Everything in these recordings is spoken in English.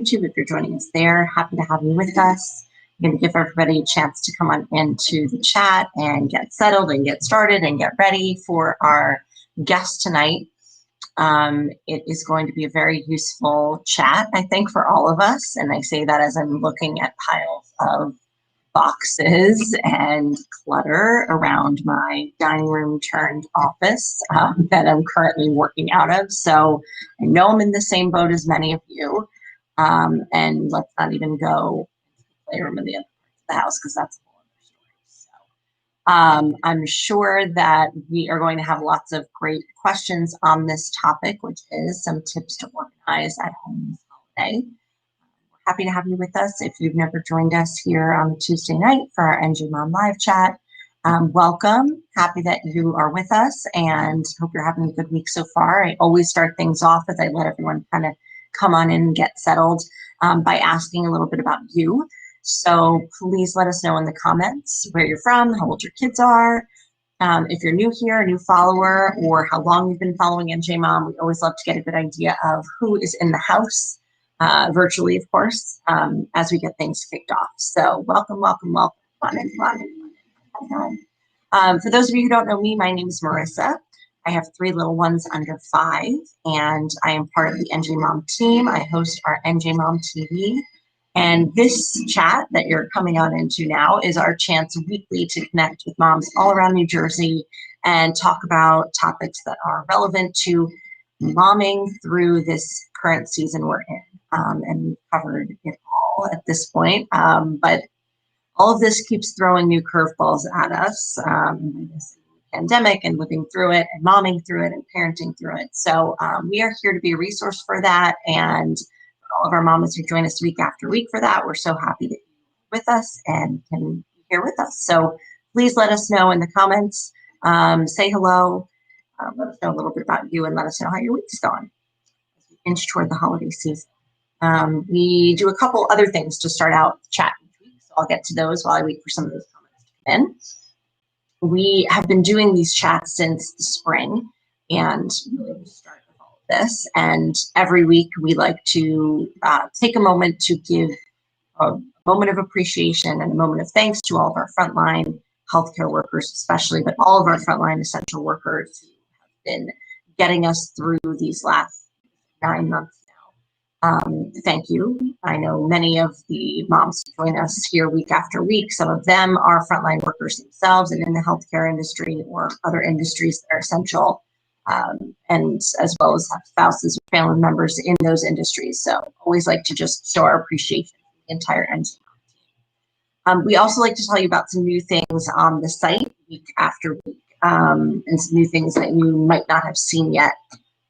YouTube if you're joining us there. Happy to have you with us. I'm going to give everybody a chance to come on into the chat and get settled and get started and get ready for our guest tonight. It is going to be a very useful chat, I think, for all of us. And I say that as I'm looking at piles of boxes and clutter around my dining room turned office that I'm currently working out of. So I know I'm in the same boat as many of you. And let's not even go into the playroom in the other parts of the house because that's a whole other story. So I'm sure that we are going to have lots of great questions on this topic, which is some tips to organize at home this holiday. Happy to have you with us. If you've never joined us here on Tuesday night for our Njmom live chat, welcome. Happy that you are with us and hope you're having a good week so far. I always start things off as I let everyone kind of come on in and get settled by asking a little bit about you. So please let us know in the comments where you're from, how old your kids are, if you're new here, a new follower, or how long you've been following Njmom. We always love to get a good idea of who is in the house. Virtually, of course, as we get things kicked off. So welcome, welcome, welcome. Come on. For those of you who don't know me, my name is Marissa. I have 3 little ones under 5, and I am part of the Njmom team. I host our Njmom TV. And this chat that you're coming on into now is our chance weekly to connect with moms all around New Jersey and talk about topics that are relevant to momming through this current season we're in. And we've covered it all at this point, but all of this keeps throwing new curveballs at us, this pandemic and living through it and momming through it and parenting through it. So we are here to be a resource for that, and for all of our mamas who join us week after week for that, we're so happy that you're with us and can be here with us. So please let us know in the comments, say hello, let us know a little bit about you, and let us know how your week's going as we inch toward the holiday season. We do a couple other things to start out the chat each week, so I'll get to those while I wait for some of those comments to come in. We have been doing these chats since the spring and really the start of all of this. And every week we like to take a moment to give a moment of appreciation and a moment of thanks to all of our frontline healthcare workers, especially, but all of our frontline essential workers who have been getting us through these last 9 months. Thank you. I know many of the moms who join us here week after week. Some of them are frontline workers themselves and in the healthcare industry or other industries that are essential, and as well as have spouses or family members in those industries. So always like to just show our appreciation for the entire Njmom team. We also like to tell you about some new things on the site week after week, and some new things that you might not have seen yet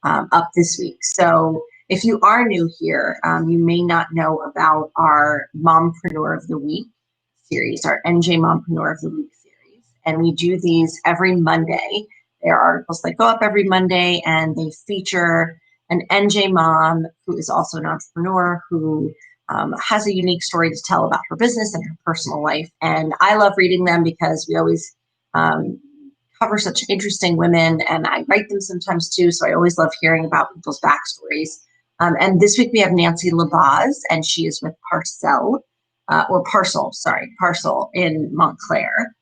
up this week. So if you are new here, you may not know about our Mompreneur of the Week series, our NJ Mompreneur of the Week series. And we do these every Monday. There are articles that go up every Monday, and they feature an NJ mom who is also an entrepreneur who has a unique story to tell about her business and her personal life. And I love reading them because we always cover such interesting women, and I write them sometimes too. So I always love hearing about people's backstories. And this week we have Nancy Labaz, and she is with Parcel in Montclair,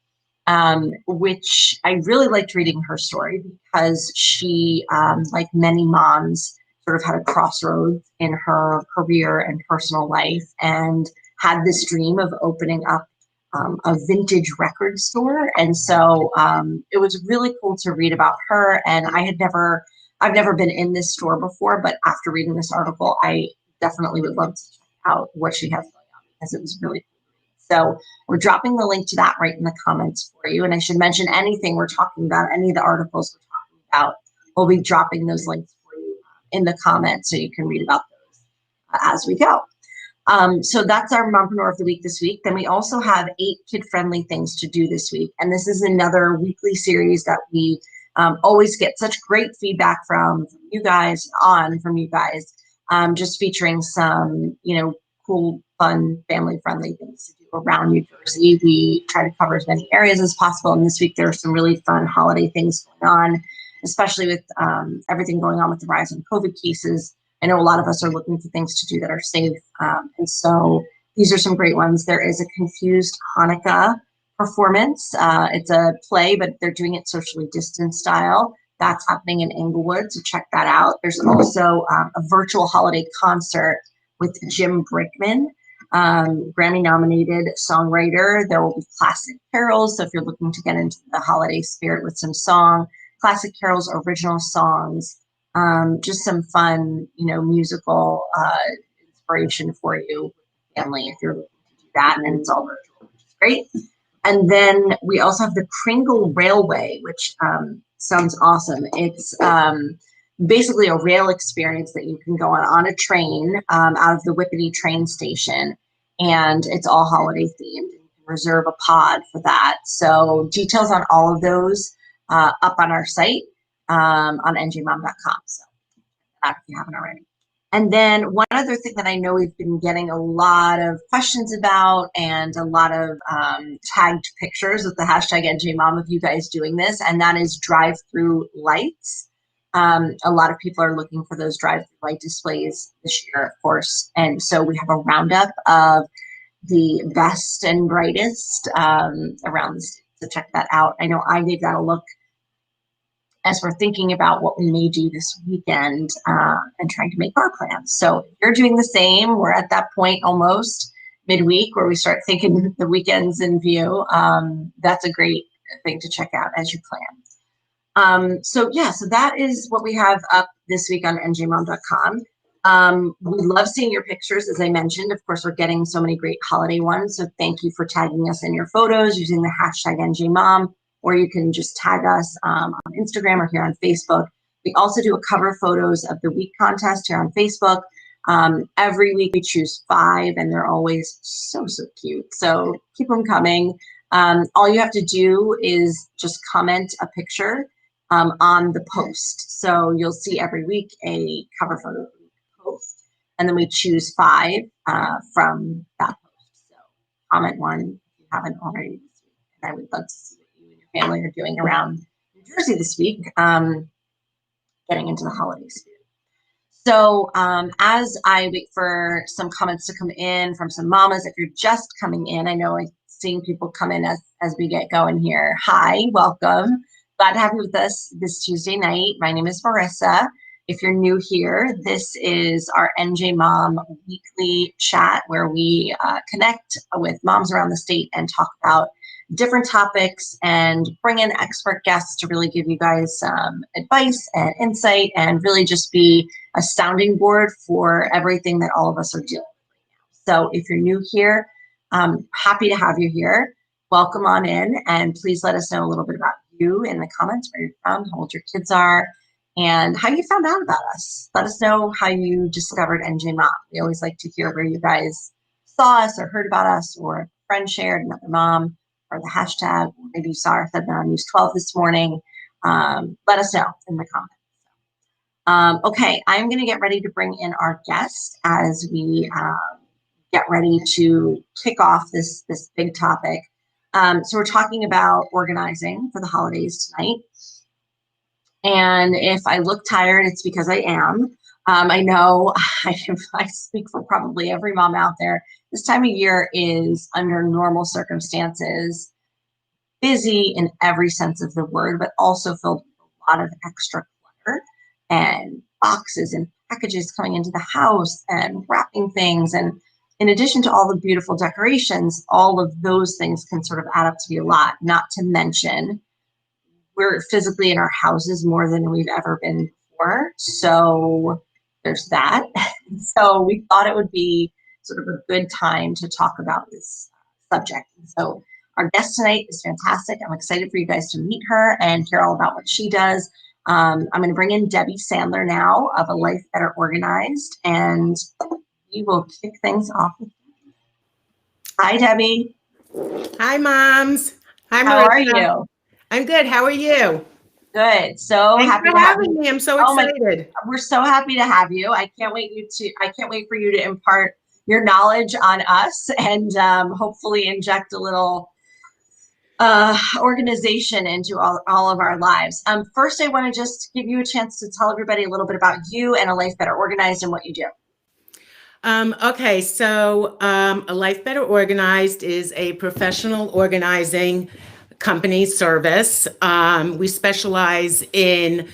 which I really liked reading her story because she, like many moms, sort of had a crossroads in her career and personal life and had this dream of opening up a vintage record store. And so it was really cool to read about her. And I've never been in this store before, but after reading this article, I definitely would love to check out what she has going on because it was really cool. So we're dropping the link to that right in the comments for you. And I should mention anything we're talking about, any of the articles we're talking about, we'll be dropping those links for you in the comments so you can read about those as we go. So that's our Mompreneur of the Week this week. Then we also have 8 kid-friendly things to do this week. And this is another weekly series that we always get such great feedback from you guys, just featuring some, cool, fun, family-friendly things to do around New Jersey. We try to cover as many areas as possible. And this week there are some really fun holiday things going on, especially with everything going on with the rise in COVID cases. I know a lot of us are looking for things to do that are safe. And so these are some great ones. There is a Confused Hanukkah performance. It's a play, but they're doing it socially distanced style. That's happening in Inglewood, so check that out. There's also a virtual holiday concert with Jim Brickman, Grammy-nominated songwriter. There will be classic carols, so if you're looking to get into the holiday spirit with some classic carols, original songs, just some fun, musical inspiration for you, family, if you're looking to do that, and it's all virtual, which is great. And then we also have the Kringle Railway, which sounds awesome. It's basically a rail experience that you can go on a train out of the Whippany train station, and it's all holiday themed. You can reserve a pod for that. So details on all of those up on our site on njmom.com. So if you haven't already. And then one other thing that I know we've been getting a lot of questions about and a lot of tagged pictures with the hashtag Njmom of you guys doing this, and that is drive-through lights. A lot of people are looking for those drive-through light displays this year, of course. And so we have a roundup of the best and brightest around the state. So check that out. I know I gave that a look as we're thinking about what we may do this weekend and trying to make our plans. So if you're doing the same, we're at that point almost midweek where we start thinking the weekends in view. That's a great thing to check out as you plan. So that is what we have up this week on njmom.com. We love seeing your pictures, as I mentioned. Of course, we're getting so many great holiday ones. So thank you for tagging us in your photos using the hashtag Njmom, or you can just tag us on Instagram or here on Facebook. We also do a cover photos of the week contest here on Facebook. Every week we choose 5, and they're always so cute. So keep them coming. All you have to do is just comment a picture on the post. So you'll see every week a cover photo post, and then we choose 5 from that post. So comment one if you haven't already this week, and I would love to see what you and your family are doing around New Jersey this week, getting into the holiday spirit. So as I wait for some comments to come in from some mamas, if you're just coming in, I know I'm seeing people come in as we get going here. Hi, welcome. Glad to have you with us this Tuesday night. My name is Marissa. If you're new here, this is our Njmom weekly chat where we connect with moms around the state and talk about different topics and bring in expert guests to really give you guys some advice and insight and really just be a sounding board for everything that all of us are dealing with right now. So if you're new here, happy to have you here. Welcome on in, and please let us know a little bit about you in the comments, where you're from, how old your kids are, and how you found out about us. Let us know how you discovered Njmom. We always like to hear where you guys saw us or heard about us, or a friend shared, another mom, or the hashtag, or maybe you saw our segment on News 12 this morning. Let us know in the comments. Okay, I'm going to get ready to bring in our guest as we get ready to kick off this big topic. So we're talking about organizing for the holidays tonight. And if I look tired, it's because I am. I know I speak for probably every mom out there. This time of year is, under normal circumstances, busy in every sense of the word, but also filled with a lot of extra clutter and boxes and packages coming into the house and wrapping things. And in addition to all the beautiful decorations, all of those things can sort of add up to be a lot, not to mention we're physically in our houses more than we've ever been before. So there's that. So we thought it would be sort of a good time to talk about this subject. So our guest tonight is fantastic. I'm excited for you guys to meet her and hear all about what she does. I'm going to bring in Debbie Sandler now of A Life Better Organized, and we will kick things off. Hi, Debbie. Hi, moms. Hi, Marissa. How are you? I'm good. How are you? Good. So Thanks happy for to have having you. me. I'm so excited. We're so happy to have you. I can't wait for you to impart your knowledge on us and hopefully inject a little organization into all of our lives. First, I want to just give you a chance to tell everybody a little bit about you and A Life Better Organized and what you do. Okay, so A Life Better Organized is a professional organizing company service. We specialize in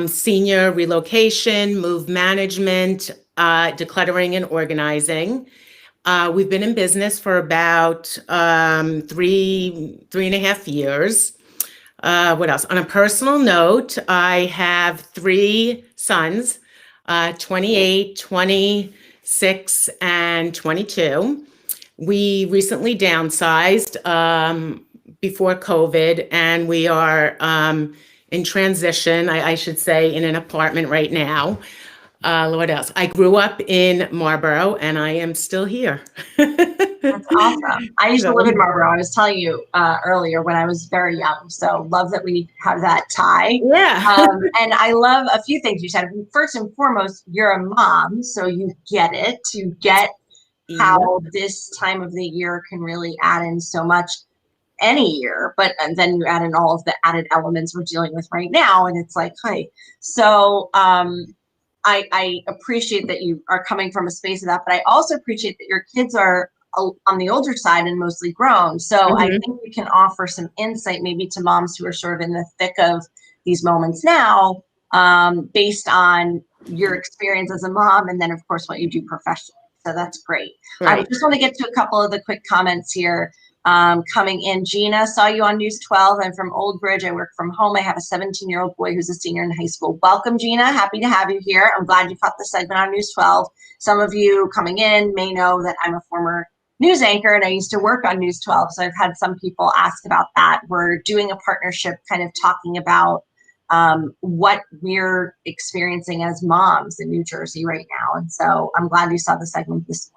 senior relocation, move management, decluttering, and organizing. We've been in business for about 3.5 years. What else? On a personal note, I have three sons, 28, 26, and 22. We recently downsized before COVID, and we are in transition, I should say, in an apartment right now. What else? I grew up in Marlboro, and I am still here. That's awesome. I used to live in Marlboro. I was telling you earlier when I was very young. So love that we have that tie. Yeah. And I love a few things you said. First and foremost, you're a mom, so you get it. You get how this time of the year can really add in so much any year, but and then you add in all of the added elements we're dealing with right now, and it's like, hi. So I appreciate that you are coming from a space of that, but I also appreciate that your kids are on the older side and mostly grown. So I think we can offer some insight maybe to moms who are sort of in the thick of these moments now, based on your experience as a mom, and then of course what you do professionally. So that's great. I just want to get to a couple of the quick comments here. Coming in, Gina, saw you on News 12. I'm from Old Bridge. I work from home. I have a 17-year-old boy who's a senior in high school. Welcome, Gina. Happy to have you here. I'm glad you caught the segment on News 12. Some of you coming in may know that I'm a former news anchor and I used to work on News 12. So I've had some people ask about that. We're doing a partnership kind of talking about what we're experiencing as moms in New Jersey right now. And so I'm glad you saw the segment this morning.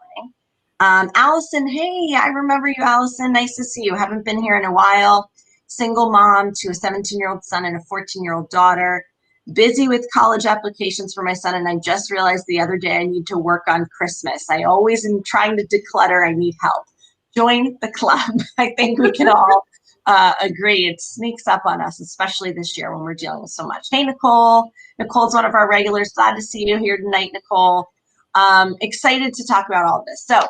Allison, hey, I remember you, Allison. Nice to see you. Haven't been here in a while. Single mom to a 17-year-old son and a 14-year-old daughter. Busy with college applications for my son, and I just realized the other day I need to work on Christmas. I always am trying to declutter. I need help. Join the club. I think we can all agree. It sneaks up on us, especially this year when we're dealing with so much. Hey, Nicole. Nicole's one of our regulars. Glad to see you here tonight, Nicole. Excited to talk about all of this. So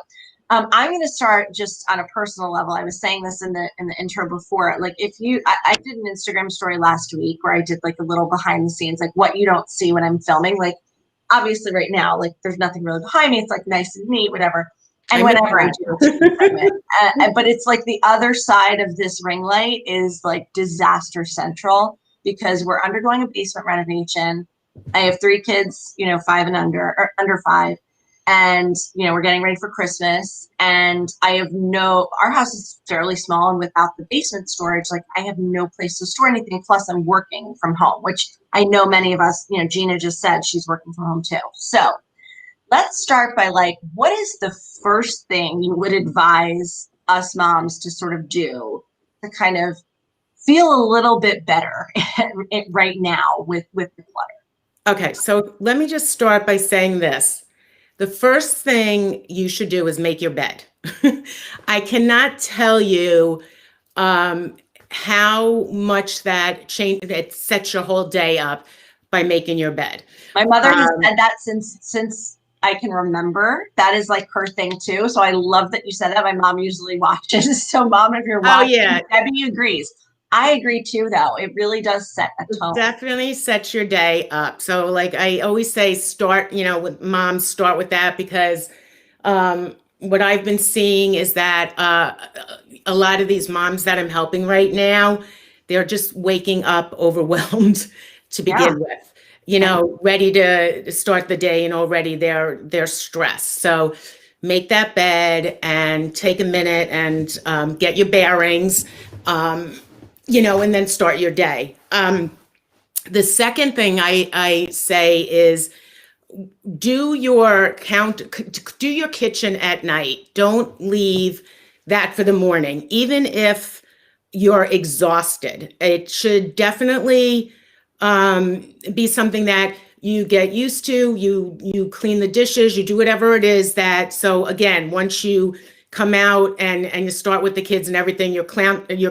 I'm going to start just on a personal level. I was saying this in the intro before. Like, if you, I did an Instagram story last week where I did like a little behind the scenes, like what you don't see when I'm filming. Like, obviously, right now, like there's nothing really behind me. It's like nice and neat, whatever. And whenever I do a segment, but it's like the other side of this ring light is like disaster central because we're undergoing a basement renovation. I have three kids, 5 and under, or under 5. And, we're getting ready for Christmas, and our house is fairly small, and without the basement storage, like I have no place to store anything. Plus I'm working from home, which I know many of us, Gina just said she's working from home too. So let's start by like, what is the first thing you would advise us moms to sort of do to kind of feel a little bit better right now with the clutter? Okay, so let me just start by saying this. The first thing you should do is make your bed. I cannot tell you how much that sets your whole day up by making your bed. My mother has said that since I can remember. That is like her thing too. So I love that you said that. My mom usually watches. So mom, if you're watching, Debbie agrees. I agree too, though. It really does set a tone. It definitely sets your day up. So like I always say, start, with moms, start with that, because what I've been seeing is that a lot of these moms that I'm helping right now, they're just waking up overwhelmed to begin with, ready to start the day, and already they're stressed. So make that bed and take a minute and get your bearings. And then start your day. The second thing I say is do your kitchen at night. Don't leave that for the morning, even if you're exhausted. It should definitely be something that you get used to. You clean the dishes, you do whatever it is that. So again, once you come out and you start with the kids and everything. Your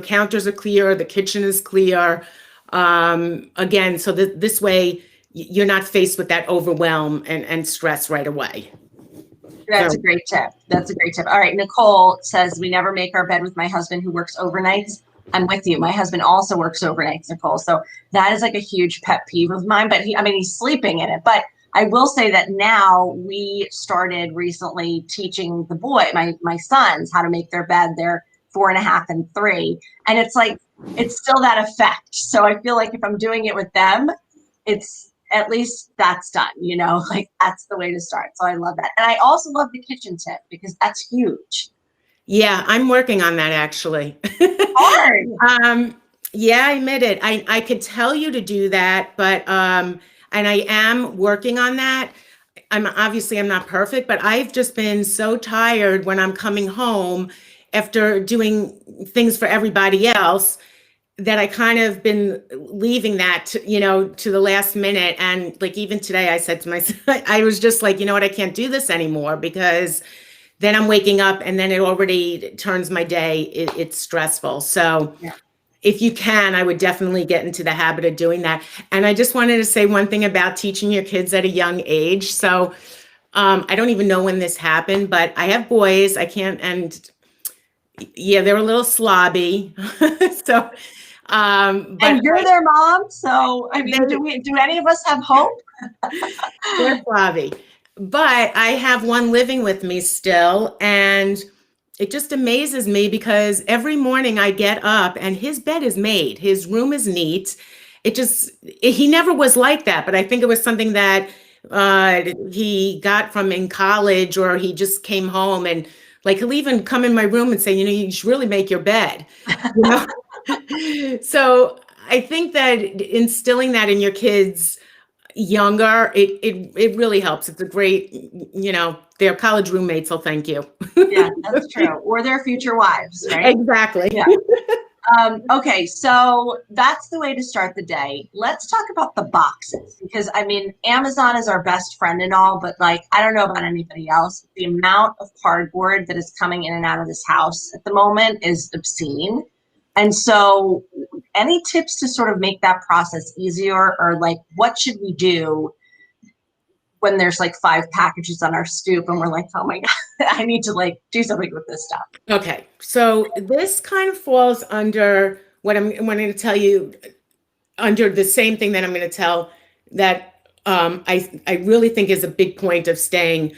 counters are clear, the kitchen is clear. Again, so this way you're not faced with that overwhelm and stress right away. That's a great tip. That's a great tip. All right. Nicole says, we never make our bed with my husband who works overnights. I'm with you. My husband also works overnights, Nicole. So that is like a huge pet peeve of mine, but he's sleeping in it. But I will say that now we started recently teaching the boy, my sons, how to make their bed. They're 4.5 and 3. And it's like, it's still that effect. So I feel like if I'm doing it with them, it's at least that's done, like that's the way to start. So I love that. And I also love the kitchen tip because that's huge. Yeah, I'm working on that actually. Hard. Yeah, I admit it. I could tell you to do that, but and I am working on that. I'm not perfect, but I've just been so tired when I'm coming home after doing things for everybody else that I kind of been leaving that to the last minute. And like even today I said to myself, I was just like, you know what, I can't do this anymore because then I'm waking up and then it already turns my day. It's stressful. So yeah. If you can, I would definitely get into the habit of doing that. And I just wanted to say one thing about teaching your kids at a young age. So I don't even know when this happened, but I have boys. And yeah, they're a little slobby. So but and you're their mom, so I mean, do any of us have hope? They're slobby. But I have one living with me still, and it just amazes me because every morning I get up and his bed is made. His room is neat. He never was like that, but I think it was something that he got from in college, or he just came home and like he'll even come in my room and say, you should really make your bed. So I think that instilling that in your kids younger, it really helps. It's a great, their college roommates will thank you. Yeah, that's true. Or their future wives, right? Exactly. Yeah. Okay, so that's the way to start the day. Let's talk about the boxes because Amazon is our best friend and all, but like, I don't know about anybody else. The amount of cardboard that is coming in and out of this house at the moment is obscene. And so any tips to sort of make that process easier, or like, what should we do when there's like 5 packages on our stoop and we're like, oh my God, I need to like do something with this stuff. Okay. So this kind of falls under what I'm going to tell you, under the same thing that I'm going to tell that I really think is a big point of staying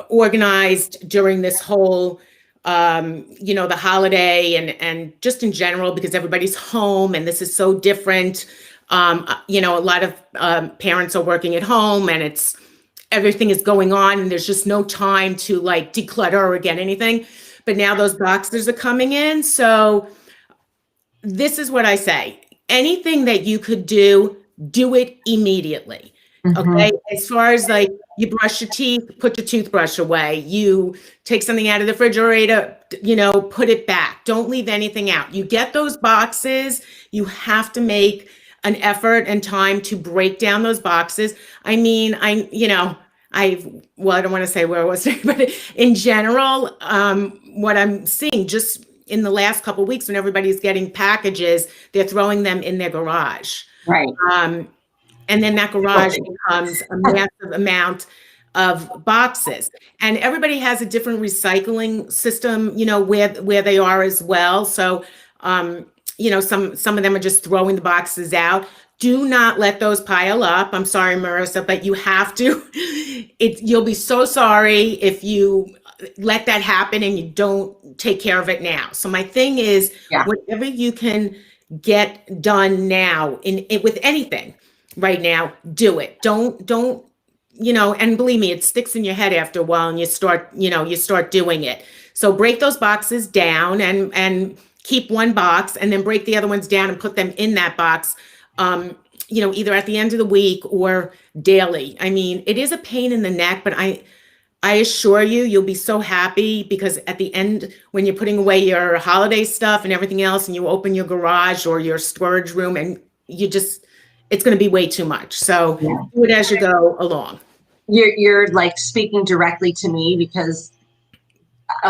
organized during this whole the holiday and just in general, because everybody's home and this is so different. A lot of parents are working at home and everything is going on and there's just no time to like declutter or get anything. But now those boxes are coming in. So this is what I say. Anything that you could do it immediately. Okay. As far as like you brush your teeth, put your toothbrush away. You take something out of the refrigerator, put it back. Don't leave anything out. You get those boxes, you have to make an effort and time to break down those boxes. I don't want to say where I was, but in general, what I'm seeing just in the last couple of weeks when everybody's getting packages, they're throwing them in their garage. Right. And then that garage becomes a massive amount of boxes. And everybody has a different recycling system, where they are as well. So, some of them are just throwing the boxes out. Do not let those pile up. I'm sorry, Marissa, but you have to. You'll be so sorry if you let that happen and you don't take care of it now. So my thing is, whatever you can get done now with anything right now, do it. Don't, and believe me, it sticks in your head after a while and you start doing it. So break those boxes down and keep one box and then break the other ones down and put them in that box, either at the end of the week or daily. It is a pain in the neck, but I assure you, you'll be so happy because at the end, when you're putting away your holiday stuff and everything else, and you open your garage or your storage room and it's going to be way too much. So do it as you go along. You're like speaking directly to me because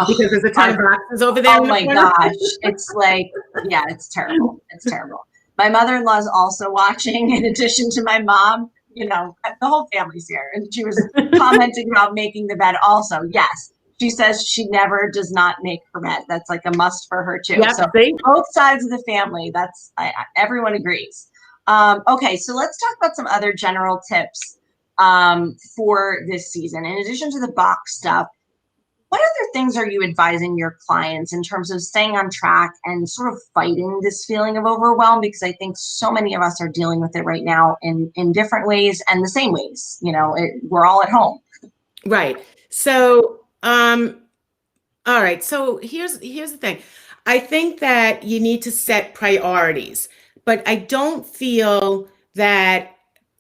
because there's a ton of boxes over there. Oh my gosh. It's like, yeah, it's terrible. It's terrible. My mother-in-law is also watching in addition to my mom. You know, the whole family's here. And she was commenting about making the bed also. Yes. She says she never does not make her bed. That's like a must for her too. Yep, so see? both sides of the family, everyone agrees. Okay, so let's talk about some other general tips for this season. In addition to the box stuff, what other things are you advising your clients in terms of staying on track and sort of fighting this feeling of overwhelm? Because I think so many of us are dealing with it right now in different ways and the same ways. You know, we're all at home. Right. So, all right. So here's the thing. I think that you need to set priorities, but I don't feel that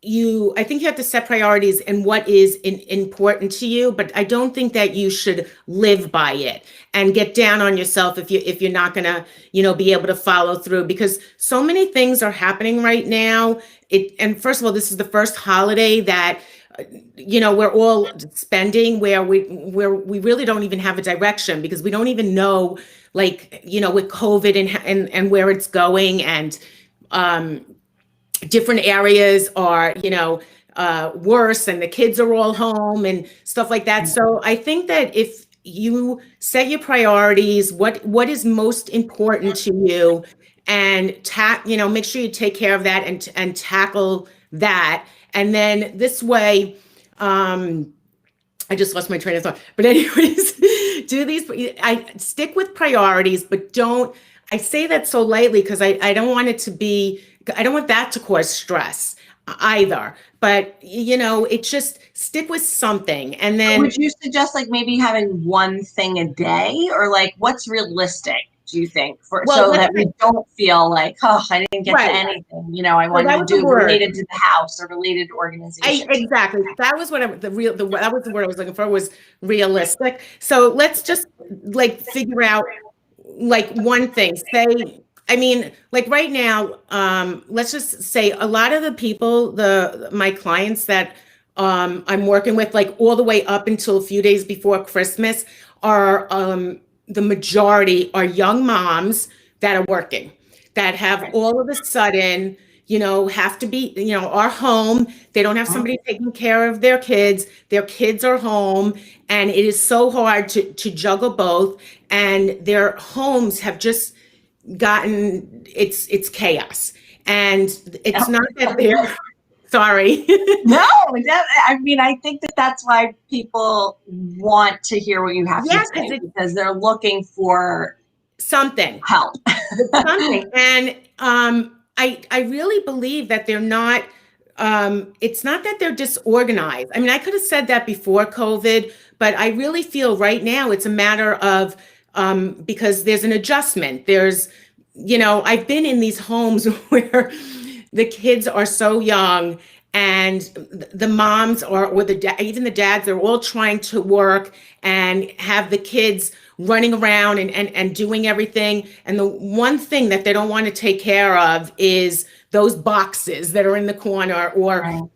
I think you have to set priorities and what is important to you, but I don't think that you should live by it and get down on yourself if you're not going to, be able to follow through, because so many things are happening right now. And first of all, this is the first holiday that we're all spending where we really don't even have a direction, because we don't even know, like, with COVID and where it's going, and different areas are, worse, and the kids are all home and stuff like that. So I think that if you set your priorities, what is most important to you, and make sure you take care of that and tackle that. And then this way, I just lost my train of thought. But anyways, I stick with priorities, but I say that so lightly because I don't want I don't want that to cause stress either. But, it just stick with something. And then would you suggest like maybe having one thing a day, or like what's realistic, do you think, so that we don't feel like, oh, I didn't get to anything, I wanted to do related to the house or related to organization. Exactly. That was what that was the word I was looking for, was realistic. So let's just like figure out like one thing. Like right now, let's just say a lot of the people, my clients that I'm working with, like all the way up until a few days before Christmas, are the majority are young moms that are working, that have all of a sudden, have to be, are home. They don't have somebody taking care of their kids. Their kids are home, and it is so hard to juggle both. And their homes have just gotten, it's chaos. And it's not that they're sorry. No, I think that's why people want to hear what you have to say, because they're looking for something, help. Something. And I really believe that they're not, it's not that they're disorganized. I mean, I could have said that before COVID, but I really feel right now it's a matter of, because there's an adjustment. There's, I've been in these homes where the kids are so young, and the moms or even the dads, they're all trying to work and have the kids running around and doing everything. And the one thing that they don't want to take care of is those boxes that are in the corner, or,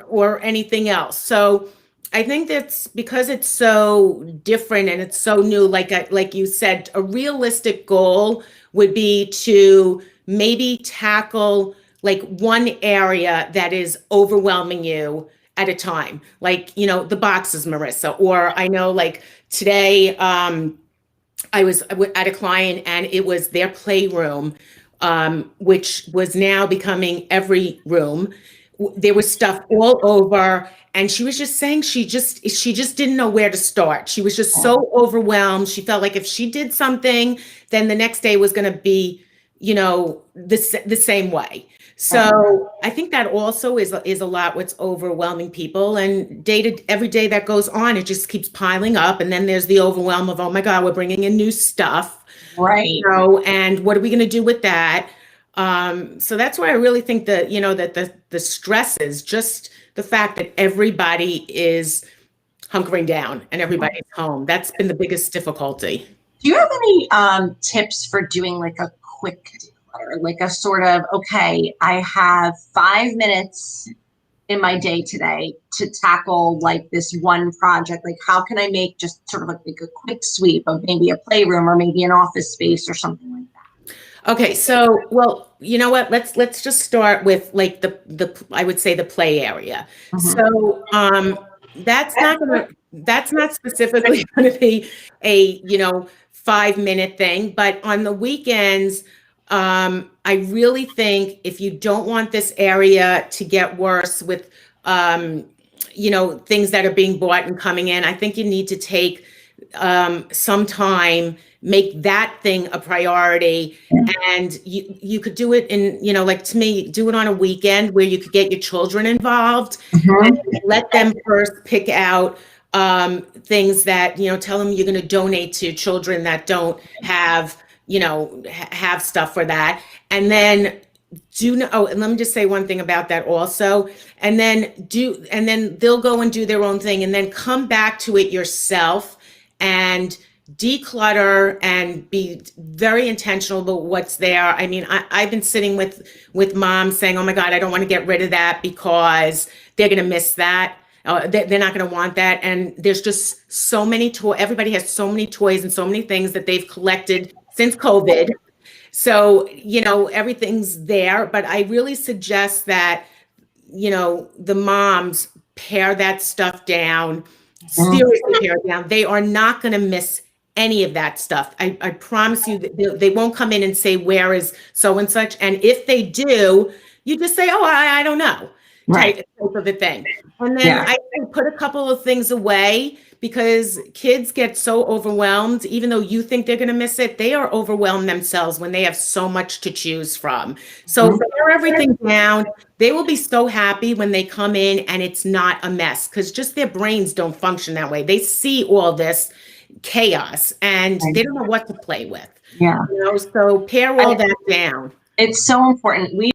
or anything else. So I think that's because it's so different and it's so new. Like you said, a realistic goal would be to maybe tackle like one area that is overwhelming you at a time. Like, the boxes, Marissa, or I know like today, I was at a client and it was their playroom, which was now becoming every room. There was stuff all over, and she was just saying she just didn't know where to start. She was just so overwhelmed. She felt like if she did something, then the next day was going to be, the same way. So I think that also is a lot what's overwhelming people, and every day that goes on, it just keeps piling up. And then there's the overwhelm of, oh my God, we're bringing in new stuff. Right. And what are we going to do with that? So that's why I really think that, that the stress is just the fact that everybody is hunkering down and everybody's home. That's been the biggest difficulty. Do you have any tips for doing like a quick declutter, like a sort of, okay, I have 5 minutes in my day today to tackle like this one project? Like, how can I make just sort of like a quick sweep of maybe a playroom or maybe an office space or something like that? Okay, so well, you know what? Let's just start with like the I would say the play area. Mhm. So that's not specifically going to be a 5-minute thing, but on the weekends, I really think if you don't want this area to get worse with things that are being bought and coming in, I think you need to take some time, make that thing a priority. And you could do it in, like to me, do it on a weekend where you could get your children involved and Mhm. let them first pick out things that, tell them you're going to donate to children that don't have, have stuff for that. And then and let me just say one thing about that also. And then they'll go and do their own thing and then come back to it yourself and declutter and be very intentional about what's there. I mean, I've been sitting with moms saying, oh my God, I don't want to get rid of that because they're going to miss that. They're not going to want that. And there's just so many toys. Everybody has so many toys and so many things that they've collected since COVID. So, everything's there. But I really suggest that, the moms pare that stuff down, seriously pare it down. They are not going to miss any of that stuff. I promise you that they won't come in and say, where is so and such? And if they do, you just say, oh, I don't know, Right. type of a thing. And then Yeah. I put a couple of things away because kids get so overwhelmed. Even though you think they're going to miss it, they are overwhelmed themselves when they have so much to choose from. So Mhm. pare everything down. They will be so happy when they come in and it's not a mess because just their brains don't function that way. They see all this chaos and Right. they don't know what to play with. Yeah. So pare all that down. It's so important. We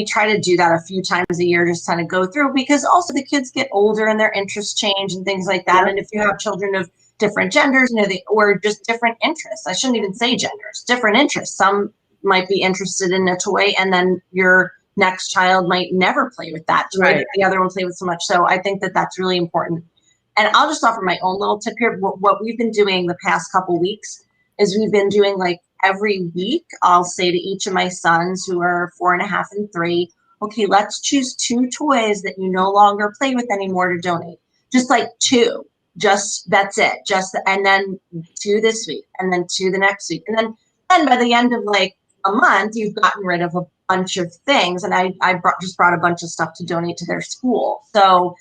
try to do that a few times a year, just kind of go through, because also the kids get older and their interests change and things like that. Yep. And if you have children of different genders, or just different interests, I shouldn't even say genders, different interests. Some might be interested in a toy and then your next child might never play with that toy Right. that the other one played with so much. So I think that that's really important. And I'll just offer my own little tip here. What we've been doing the past couple weeks is we've been doing like every week, I'll say to each of my sons who are 4.5 and 3, okay, let's choose 2 toys that you no longer play with anymore to donate. Just like 2, just that's it. And then 2 this week, and then 2 the next week. And then by the end of like a month, you've gotten rid of a bunch of things. And I just brought a bunch of stuff to donate to their school. So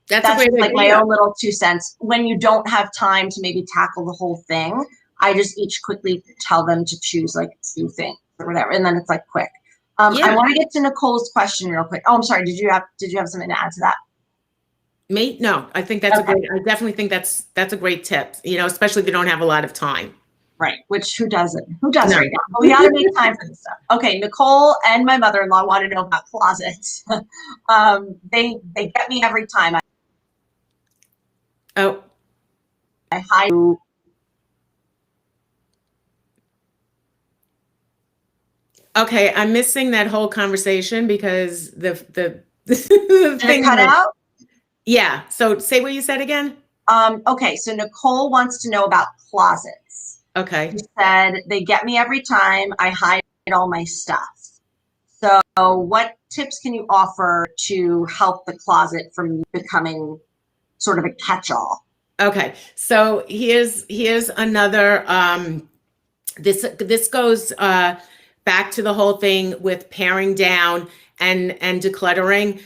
that's a great like idea. my own little 2 cents. When you don't have time to maybe tackle the whole thing, I just each quickly tell them to choose like 2 things or whatever, and then it's like quick. I want to get to Nicole's question real quick. Oh, I'm sorry. Did you have something to add to that? Me? No, I think that's I definitely think that's a great tip, especially if you don't have a lot of time. Right. Which who doesn't? Who does No. right now? But we got to make time for this stuff. Okay. Nicole and my mother-in-law want to know about closets. They get me every time. Oh, I hide. okay. I'm missing that whole conversation because the Did it cut out? Yeah. So say what you said again. Okay. So Nicole wants to know about closets. Okay. She said, they get me every time. I hide all my stuff. So what tips can you offer to help the closet from becoming sort of a catch-all? Okay. So here's another this goes back to the whole thing with paring down and decluttering.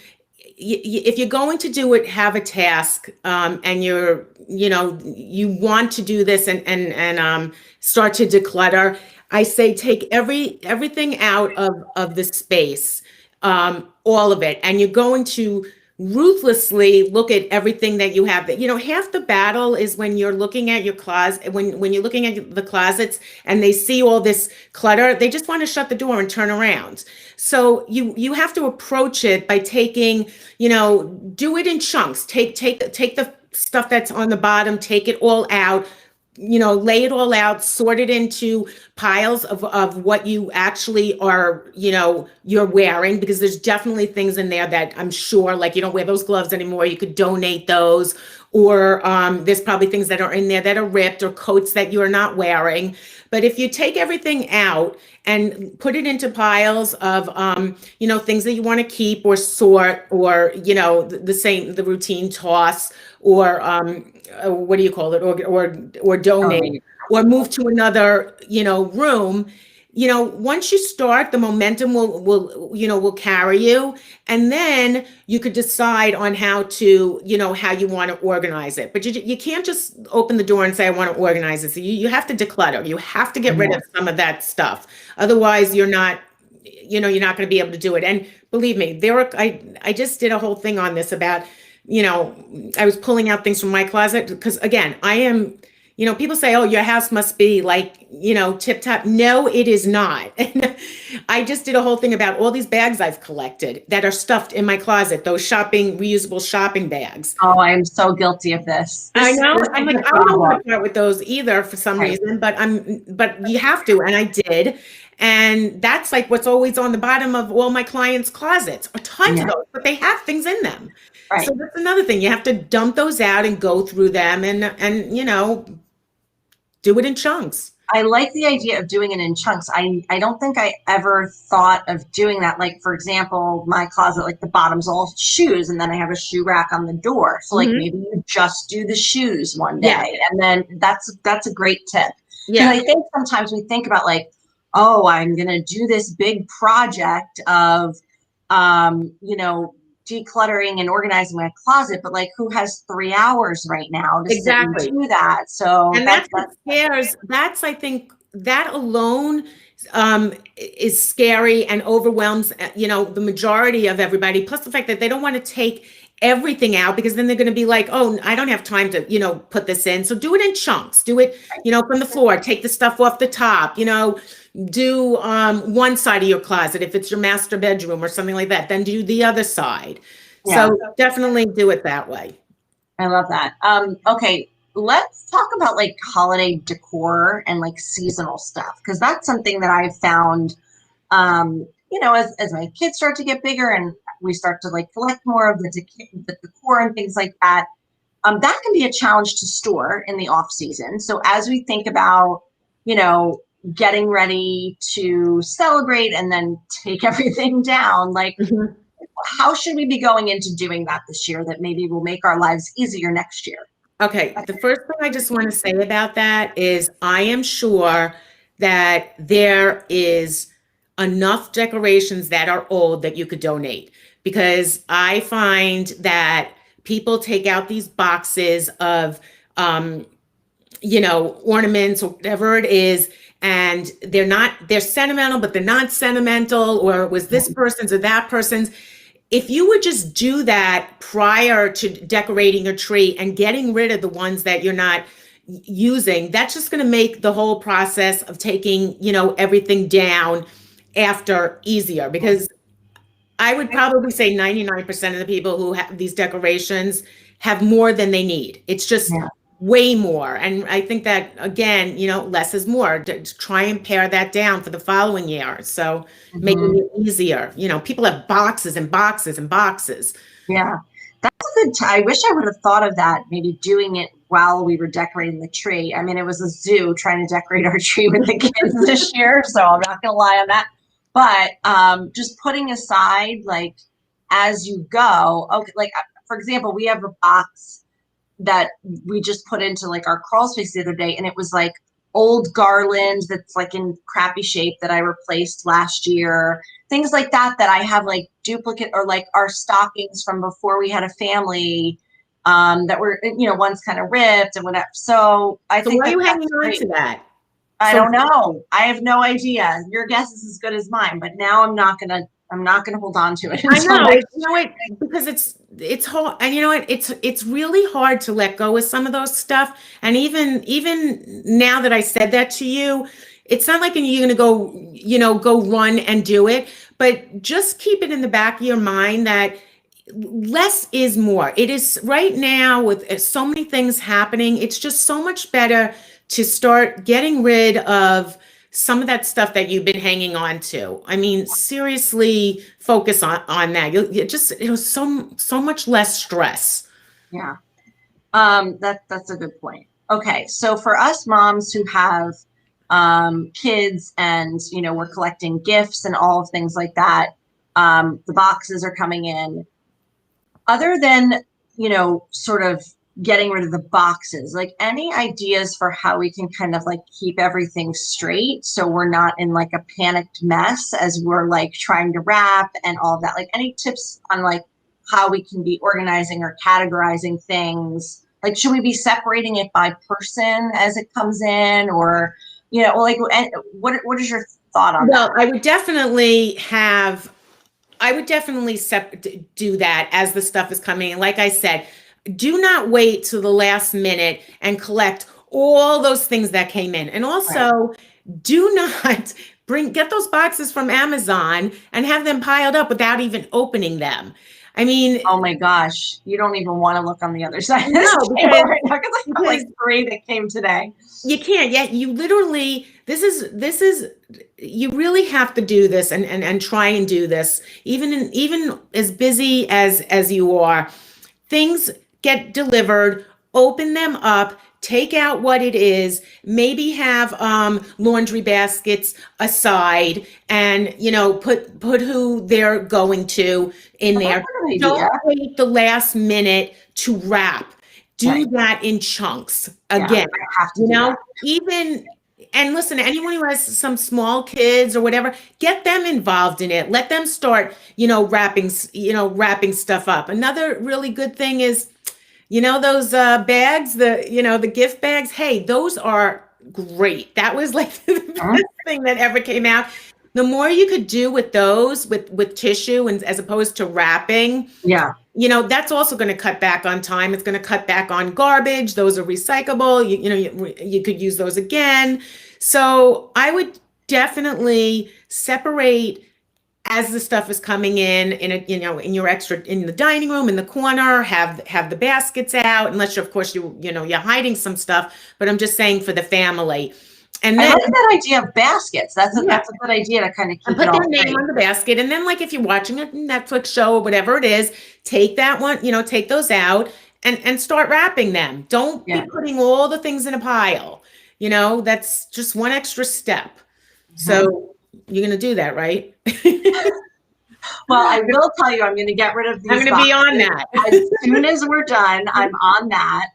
If you're going to do it, have a task, and you want to do this and start to declutter. I say take everything out of the space, all of it, and you're going to ruthlessly look at everything that you have. That half the battle is when you're looking at your closet, when you're looking at the closets and they see all this clutter, they just want to shut the door and turn around. So you have to approach it by taking, do it in chunks. Take the stuff that's on the bottom, take it all out, lay it all out, sort it into piles of what you actually are, you're wearing, because there's definitely things in there that I'm sure, like, you don't wear those gloves anymore, you could donate those, or there's probably things that are in there that are ripped, or coats that you're not wearing. But if you take everything out and put it into piles of, things that you want to keep or sort, or, the routine toss, or what do you call it, or donate, or move to another, room. Once you start, the momentum will carry you, and then you could decide on how you want to organize it. But you can't just open the door and say, I want to organize it. So you have to declutter. You have to get rid of some of that stuff. Otherwise, you're not going to be able to do it. And believe me, I just did a whole thing on this about, I was pulling out things from my closet, because again, I am, people say, oh, your house must be like, tip top. No, it is not. I just did a whole thing about all these bags I've collected that are stuffed in my closet, those reusable shopping bags. Oh, I'm so guilty of this. I know. I'm like, I don't want to part with those either for some reason, but you have to. And I did. And that's like what's always on the bottom of all my clients' closets, or tons of those, but they have things in them. Right. So that's another thing. You have to dump those out and go through them and do it in chunks. I like the idea of doing it in chunks. I don't think I ever thought of doing that. Like, for example, my closet, like the bottom's all shoes, and then I have a shoe rack on the door. So like maybe you just do the shoes one day, and then that's a great tip. Yeah. I think sometimes we think about like, oh, I'm going to do this big project of, decluttering and organizing my closet, but like, who has 3 hours right now to sit and do that? So and that's what scares. That's, I think, that alone is scary and overwhelms, the majority of everybody. Plus the fact that they don't want to take everything out, because then they're going to be like, oh, I don't have time to, put this in. So do it in chunks. Do it, from the floor. Take the stuff off the top, do one side of your closet if it's your master bedroom or something like that, then do the other side. So definitely do it that way. I love that. Okay, let's talk about like holiday decor and like seasonal stuff, because that's something that I've found, as my kids start to get bigger and we start to like collect more of the decor and things like that. That can be a challenge to store in the off season. So as we think about, getting ready to celebrate and then take everything down, like how should we be going into doing that this year that maybe will make our lives easier next year? Okay. The first thing I just want to say about that is I am sure that there is enough decorations that are old that you could donate, because I find that people take out these boxes of, ornaments or whatever it is, and they're sentimental, but they're not sentimental, or it was this person's or that person's. If you would just do that prior to decorating your tree and getting rid of the ones that you're not using, that's just going to make the whole process of taking, everything down after easier, because I would probably say 99% of the people who have these decorations have more than they need. It's just way more. And I think that, again, less is more. To try and pare that down for the following year. So making it easier. People have boxes and boxes and boxes. Yeah, that's a good I wish I would have thought of that, maybe doing it while we were decorating the tree. I mean, it was a zoo trying to decorate our tree with the kids this year, so I'm not going to lie on that. But just putting aside, like, as you go, okay, like, for example, we have a box that we just put into like our crawl space the other day, and it was like old garland that's like in crappy shape that I replaced last year, things like that I have like duplicate, or like our stockings from before we had a family that were, one's kind of ripped and whatever. So I think why are you hanging on to that? I don't know. I have no idea. Your guess is as good as mine, but now I'm not gonna hold on to it. I know, because it's hard, and it's really hard to let go of some of those stuff. And even now that I said that to you, it's not like you're going to go run and do it, but just keep it in the back of your mind that less is more. It is right now with so many things happening. It's just so much better to start getting rid of some of that stuff that you've been hanging on to. I mean, seriously, focus on that. It was so much less stress. Yeah. That's a good point. Okay, so for us moms who have kids and we're collecting gifts and all of things like that, the boxes are coming in. Other than sort of getting rid of the boxes, like any ideas for how we can kind of like keep everything straight so we're not in like a panicked mess as we're like trying to wrap and all of that? Like any tips on like how we can be organizing or categorizing things? Like, should we be separating it by person as it comes in, or like what is your thought on that? Well, I would definitely do that as the stuff is coming in. Like I said, do not wait till the last minute and collect all those things that came in. And also, do not get those boxes from Amazon and have them piled up without even opening them. I mean, oh my gosh, you don't even want to look on the other side of this table right now because I have like 3 that came today. You can't yet. You literally, this is, you really have to do this and try and do this. Even as busy as you are, things get delivered, open them up, take out what it is, maybe have laundry baskets aside and put who they're going to in there. Don't wait the last minute to wrap. Do that in chunks. Again, and listen, anyone who has some small kids or whatever, get them involved in it. Let them start, wrapping stuff up. Another really good thing is, those bags, the gift bags. Hey, those are great. That was like the best thing that ever came out. The more you could do with those, with tissue and as opposed to wrapping. Yeah. That's also going to cut back on time. It's going to cut back on garbage. Those are recyclable. You could use those again. So I would definitely separate as the stuff is coming in the dining room, in the corner, have the baskets out, unless of course you're hiding some stuff, but I'm just saying for the family. And then, I like that idea of baskets. That's a good idea to kind of keep put their name on the basket. And then like if you're watching a Netflix show or whatever it is, take that one, take those out and start wrapping them. Don't be putting all the things in a pile. That's just one extra step. Mm-hmm. So you're going to do that, right? Well, I will tell you, I'm going to get rid of these. I'm going to be on that. As soon as we're done, I'm on that.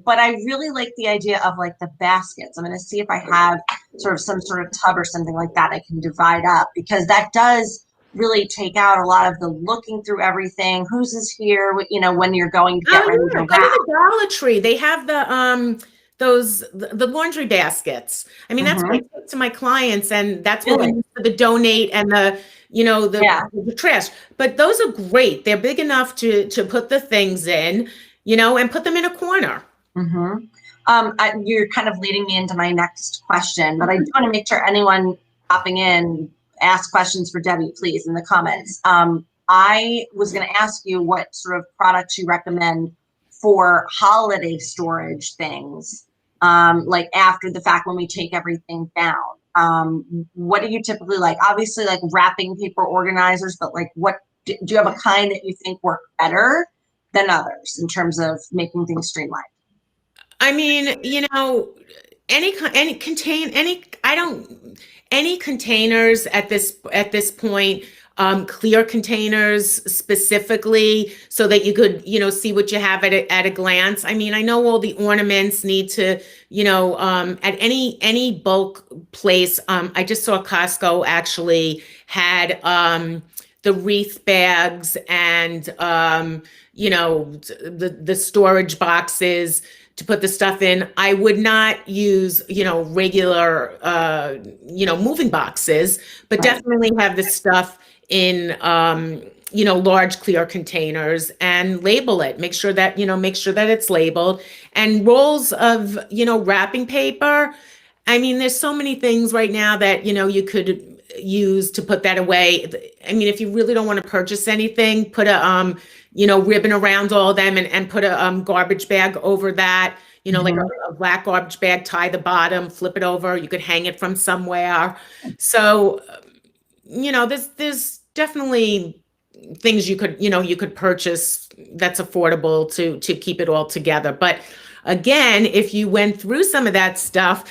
But I really like the idea of like the baskets. I'm going to see if I have some sort of tub or something like that I can divide up, because that does really take out a lot of the looking through everything. Whose is here? When you're going to get ready to go to the Dollar Tree. They have the laundry baskets. I mean, that's what I take to my clients, and that's what we use for the donate and the trash. But those are great. They're big enough to put the things in, and put them in a corner. Mm-hmm. You're kind of leading me into my next question, but I do want to make sure anyone popping in, ask questions for Debbie, please, in the comments. I was going to ask you what sort of products you recommend for holiday storage things, like after the fact when we take everything down. What do you typically like? Obviously, like wrapping paper organizers, but like do you have a kind that you think work better than others in terms of making things streamlined? I mean, any containers at this point, clear containers specifically, so that you could, see what you have at a glance. I mean, I know all the ornaments need to, at any bulk place. I just saw Costco actually had the wreath bags and the storage boxes to put the stuff in. I would not use, regular, moving boxes, but definitely have the stuff in, large clear containers and label it. Make sure that it's labeled, and rolls of, wrapping paper. I mean, there's so many things right now that, you could use to put that away. I mean, if you really don't want to purchase anything, put a, ribbon around all of them and put a garbage bag over that. like Mhm. a black garbage bag, tie the bottom, flip it over. You could hang it from somewhere. So, there's definitely things you could purchase that's affordable to keep it all together. But again, if you went through some of that stuff,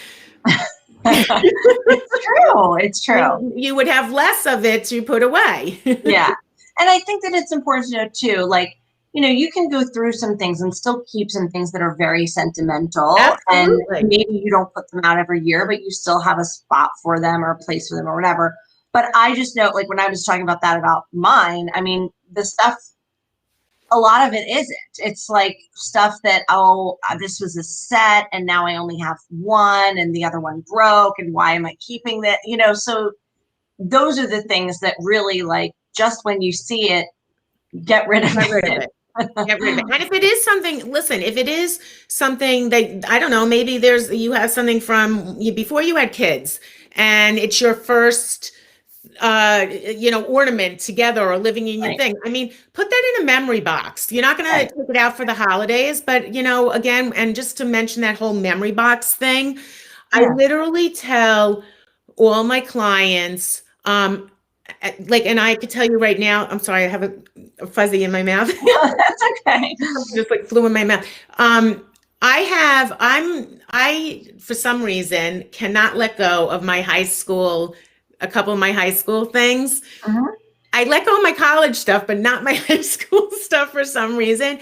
It's true. It's true. you would have less of it to put away. Yeah. And I think that it's important to know too, like, you can go through some things and still keep some things that are very sentimental. And Absolutely. maybe you don't put them out every year, but you still have a spot for them or a place for them or whatever. But I just know, like, when I was talking about that about mine, I mean, the stuff, a lot of it isn't. It's like stuff that, oh, this was a set and now I only have one and the other one broke. And why am I keeping that? So those are the things that really, like, just when you see it, get rid of Get rid of it. it. Get rid of it. And if it is something, listen, if it is something that, I don't know, maybe you have something from before you had kids and it's your first ornament together or living in your Right. thing. I mean, put that in a memory box. You're not going to take it out for the holidays, but again, and just to mention that whole memory box thing, I Yeah. literally tell all my clients, and I could tell you right now, I'm sorry, I have a fuzzy in my mouth. That's okay. Just like flew in my mouth. I for some reason cannot let go of a couple of my high school things. Mhm. I let go of my college stuff, but not my high school stuff for some reason.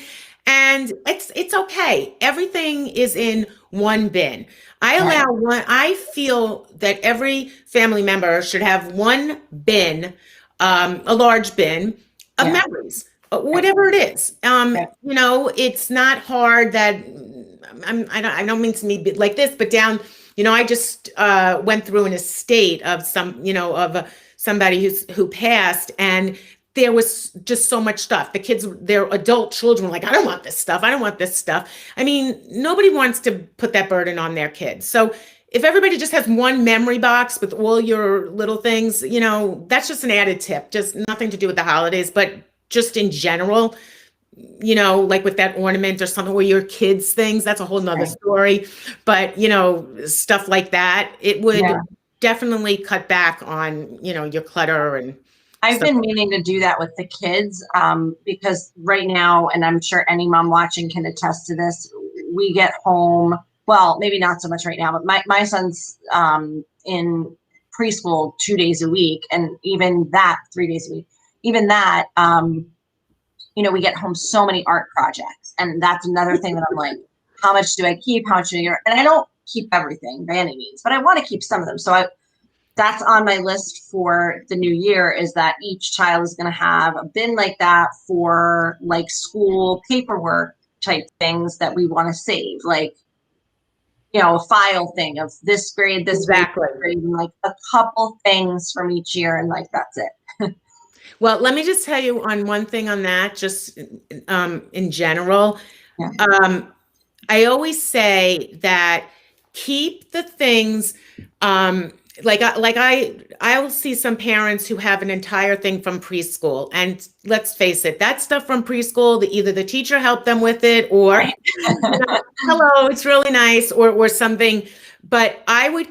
And it's okay. Everything is in one bin. I feel that every family member should have one bin, a large bin of Yeah. memories, whatever it is. Yeah. It's not hard that I don't mean to be like this, but down, I just went through an estate of somebody who passed, and there was just so much stuff. The kids, their adult children were like, I don't want this stuff. I don't want this stuff. I mean, nobody wants to put that burden on their kids. So if everybody just has one memory box with all your little things, that's just an added tip, just nothing to do with the holidays, but just in general, like with that ornament or something, or your kids' things, that's a whole nother Right. story. But, stuff like that, it would Yeah. definitely cut back on, your clutter and I've stuff. been meaning to do that with the kids, because right now, and I'm sure any mom watching can attest to this, we get home, well, maybe not so much right now, but my son's in preschool 2 days a week, and even that 3 days a week. Even that, we get home so many art projects. And that's another thing that I'm like, how much do I keep? How much do I, and I don't keep everything by any means, but I want to keep some of them. So that's on my list for the new year, is that each child is going to have a bin like that for, like, school paperwork type things that we want to save, like, a file thing of this grade, this Exactly. grade, and like a couple things from each year, and like that's it. Well, let me just tell you on one thing on that, just in general. Yeah. I always say that keep the things, I will see some parents who have an entire thing from preschool, and let's face it, that stuff from preschool, either the teacher helped them with it, or Right. hello, it's really nice, or something. But I would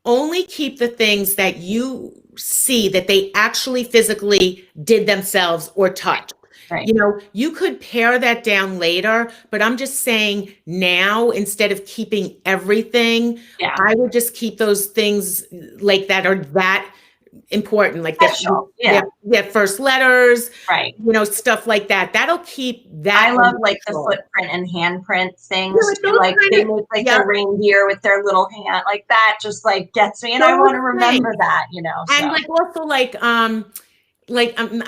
only keep the things that you see that they actually physically did themselves or touched. Right. You could pare that down later, but I'm just saying now, instead of keeping everything, Yeah. I would just keep those things like that are that important, like Special. Yeah. their first letters, Right. stuff like that. That'll keep that. I love, like, the footprint and handprint things. Yeah, Like they make, like, yeah. the reindeer with their little hand, like that just, like, gets me, and I want to remember that, And also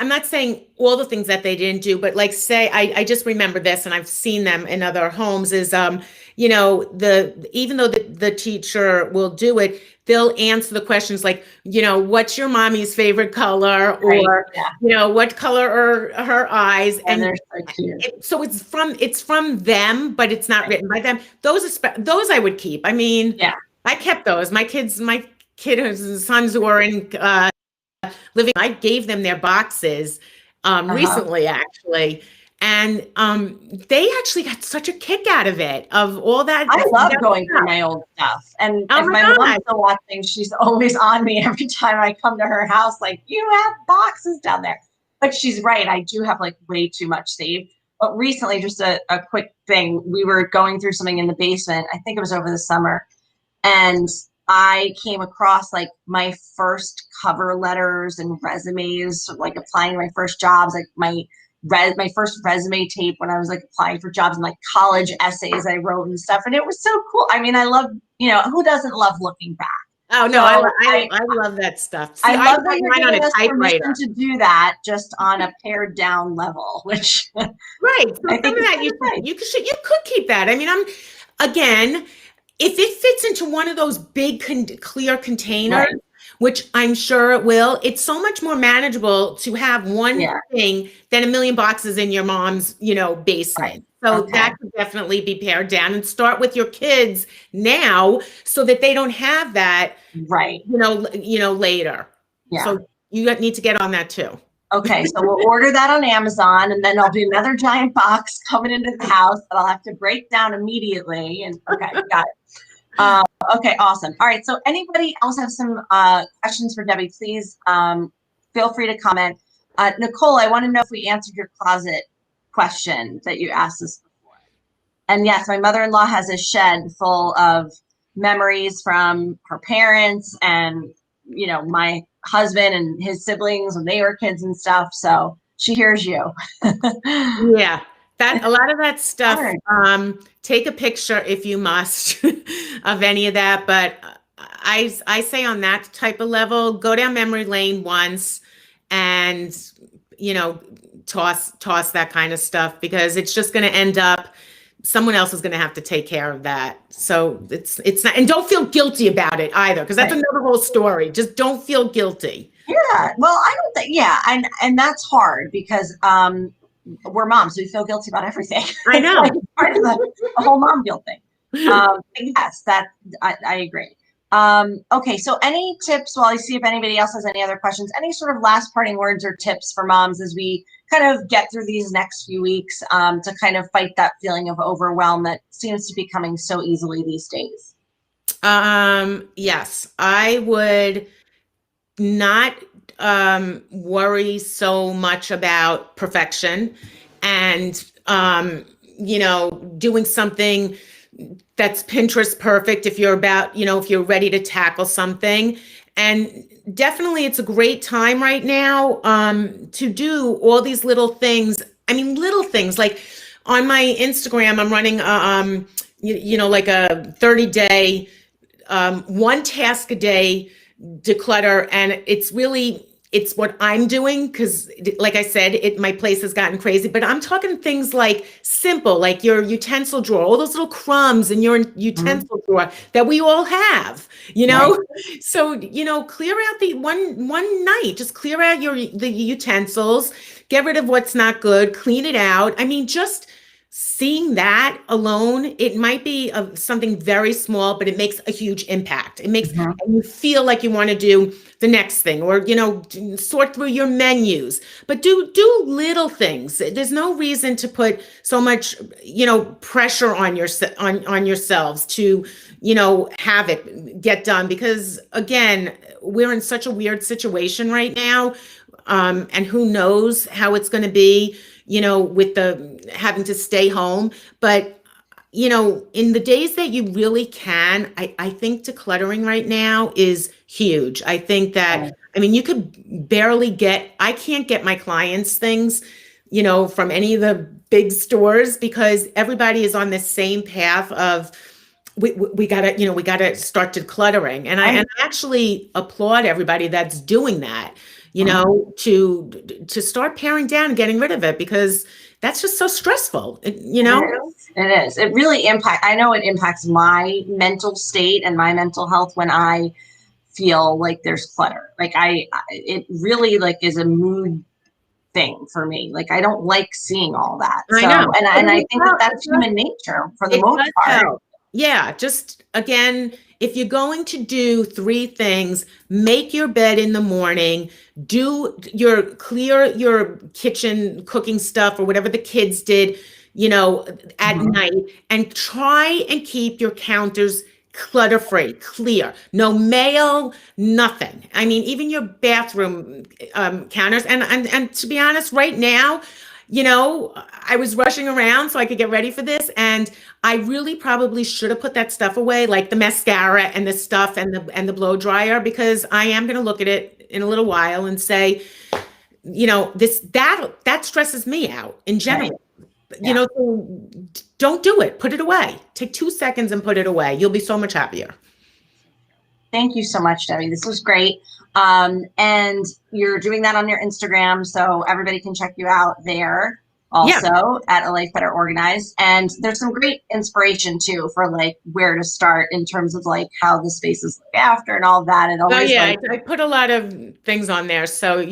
I'm not saying all the things that they didn't do, but like, say, I just remember this, and I've seen them in other homes, is even though the teacher will do it, they'll answer the questions like, what's your mommy's favorite color, Right. or Yeah. what color are her eyes, And they're so cute. so it's from them, but it's not written by them. Those I would keep. I mean, Yeah. I kept those. My kids' sons who are in living, I gave them their boxes recently, actually, And they actually got such a kick out of it, of all that. I love going through stuff. my old stuff. And Oh if my my God. mom's still watching, she's always on me every time I come to her house, like, you have boxes down there. But she's right. I do have like way too much saved. But recently, just a quick thing, we were going through something in the basement. I think it was over the summer. And I came across like my first cover letters and resumes, like applying to my first jobs, like my first resume tape when I was like applying for jobs, and like college essays I wrote and stuff. And it was so cool. I mean, I love, who doesn't love looking back? Oh no, So I love that stuff. See, I I love that write you're mine on giving a us permission typewriter. to do that just on a pared down level, which Right. So I some think of is that kind of nice. you could keep that. I mean, again, if it fits into one of those big clear containers, Right. which I'm sure it will, it's so much more manageable to have one Yeah. thing than a million boxes in your mom's, Right. basement. So Okay. that could definitely be pared down, and start with your kids now so that they don't have that, Right. later. Yeah. So you need to get on that too. Okay, so we'll order that on Amazon, and then there'll be another giant box coming into the house that I'll have to break down immediately. And okay, got it. Okay, awesome. All right, so anybody else have some questions for Debbie, please feel free to comment. Nicole, I want to know if we answered your closet question that you asked us before. And yes, my mother-in-law has a shed full of memories from her parents and, my husband and his siblings when they were kids and stuff. So she hears you. Yeah, that a lot of that stuff. Right. Take a picture if you must of any of that. But I say on that type of level, go down memory lane once, and toss that kind of stuff, because it's just going to end up, someone else is going to have to take care of that. So it's not, and don't feel guilty about it either, because that's Right. another whole story. Just don't feel guilty. Yeah. Well, I don't think, yeah. And that's hard because we're moms, so we feel guilty about everything. I It's know. like part of the whole mom guilt thing. Yes, I agree. Okay, so any tips, while I see if anybody else has any other questions, any sort of last parting words or tips for moms as we kind of get through these next few weeks to kind of fight that feeling of overwhelm that seems to be coming so easily these days? Yes, I would not worry so much about perfection, and doing something that's Pinterest perfect if you're about, if you're ready to tackle something. And definitely it's a great time right now to do all these little things. I mean, little things like on my Instagram, I'm running like a 30-day, one task a day declutter, and it's what I'm doing, because like I said, my place has gotten crazy. But I'm talking things like simple, like your utensil drawer, all those little crumbs in your utensil drawer that we all have, Right. so clear out the one night, just clear out the utensils, get rid of what's not good, clean it out. I mean, just seeing that alone, it might be something very small, but it makes a huge impact. It makes, Mhm. and you feel like you want to do the next thing, or sort through your menus. But do little things. There's no reason to put so much pressure on on yourselves to have it get done, because again, we're in such a weird situation right now, and who knows how it's going to be, with the having to stay home. But in the days that you really can, I think decluttering right now is huge. I think that, Right. I mean, I can't get my clients things, from any of the big stores, because everybody is on the same path of, we gotta start decluttering. And I actually applaud everybody that's doing that, to start paring down and getting rid of it, because that's just so stressful, It is. It really I know it impacts my mental state and my mental health when I feel like there's clutter. Like it really like is a mood thing for me. Like I don't like seeing all that. I So, know. and But I think that that's human nature for the it most does part. help. Yeah, just again, if you're going to do 3 things, make your bed in the morning, clear your kitchen cooking stuff or whatever the kids did, at night, and try and keep your counters clutter-free, clear, no mail, nothing. I mean, even your bathroom counters. And to be honest, right now, I was rushing around so I could get ready for this, and I really probably should have put that stuff away, like the mascara and the stuff and the blow dryer, because I am going to look at it in a little while and say, that stresses me out in general. Right. Yeah. So don't do it. Put it away. Take 2 seconds and put it away. You'll be so much happier. Thank you so much, Debbie. This was great. And you're doing that on your Instagram, so everybody can check you out there also at A Life Better Organized. And there's some great inspiration too for like where to start in terms of like how the spaces look after and all that. And always I put a lot of things on there. So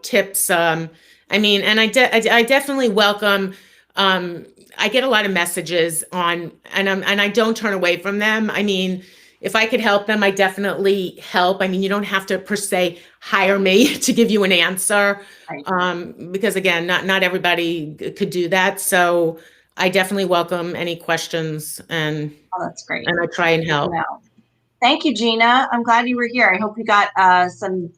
tips. I mean, and I definitely welcome. I get a lot of messages on, and I don't turn away from them. I mean, if I could help them, I definitely help. I mean, you don't have to per se hire me to give you an answer, Right. because again, not everybody could do that. So I definitely welcome any questions, and That's great. And I try and help. Thank you, Gina. I'm glad you were here. I hope you got some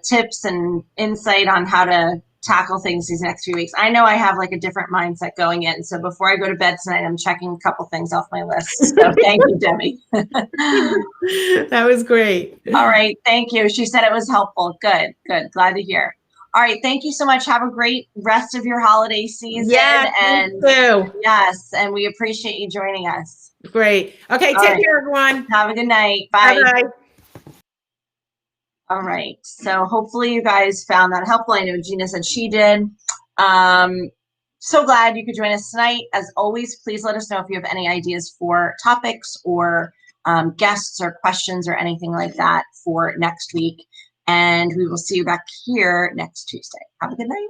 tips and insight on how to tackle things these next few weeks. I know I have like a different mindset going in. So before I go to bed tonight, I'm checking a couple things off my list. So thank you, Debbie. That was great. All right. Thank you. She said it was helpful. Good. Glad to hear. All right. Thank you so much. Have a great rest of your holiday season. Yeah, and you too. Yes. And we appreciate you joining us. Great. Okay. Take care, everyone. Have a good night. Bye. Bye-bye. All right. So hopefully you guys found that helpful. I know Gina said she did. So glad you could join us tonight. As always, please let us know if you have any ideas for topics or guests or questions or anything like that for next week. And we will see you back here next Tuesday. Have a good night.